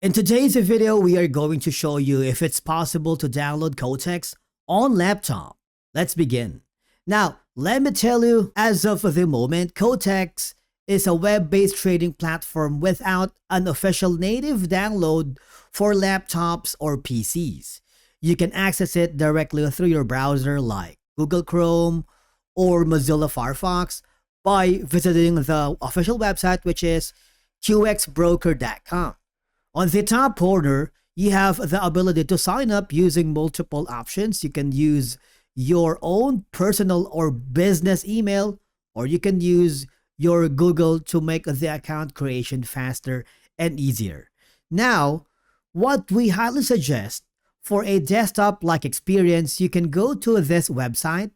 In today's video, we are going to show you if it's possible to download Quotex on laptop. Let's begin. Now, let me tell you, as of the moment, Quotex is a web-based trading platform without an official native download for laptops or PCs. You can access it directly through your browser like Google Chrome or Mozilla Firefox by visiting the official website, which is qxbroker.com. On the top corner, you have the ability to sign up using multiple options. You can use your own personal or business email, or you can use your Google to make the account creation faster and easier. Now, what we highly suggest for a desktop-like experience, you can go to this website,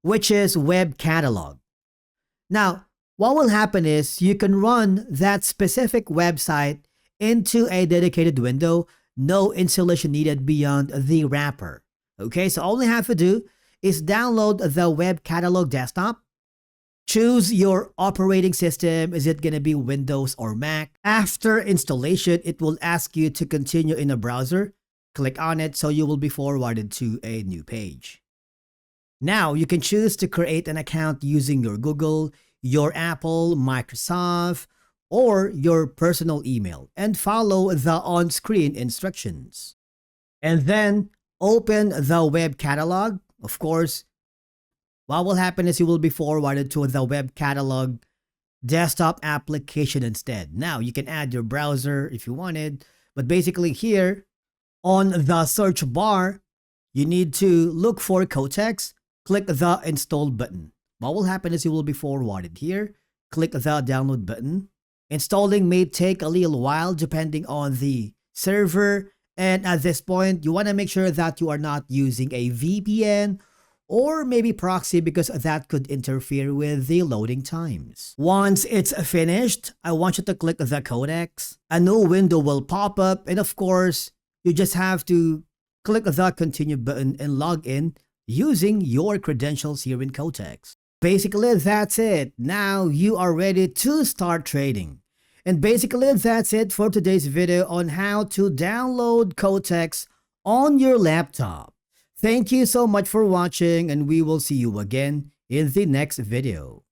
which is Web Catalog. Now, what will happen is you can run that specific website into a dedicated window, no installation needed beyond the wrapper. Okay, so all you have to do is download the Web Catalog desktop, choose your operating system, is it going to be Windows or Mac? After installation, it will ask you to continue in a browser. Click on it so you will be forwarded to a new page. Now, you can choose to create an account using your Google, your Apple, Microsoft, or your personal email and follow the on-screen instructions. And then open the web catalog. Of course, what will happen is you will be forwarded to the web catalog desktop application instead. Now you can add your browser if you wanted, but basically here on the search bar, you need to look for Quotex, click the install button. What will happen is you will be forwarded here, click the download button. Installing may take a little while depending on the server, and at this point you want to make sure that you are not using a VPN or maybe proxy because that could interfere with the loading times. Once it's finished, I want you to click the Quotex. A new window will pop up, and of course you just have to click the continue button and log in using your credentials here in Quotex. Basically, that's it. Now you are ready to start trading. And basically, that's it for today's video on how to download Quotex on your laptop. Thank you so much for watching, and we will see you again in the next video.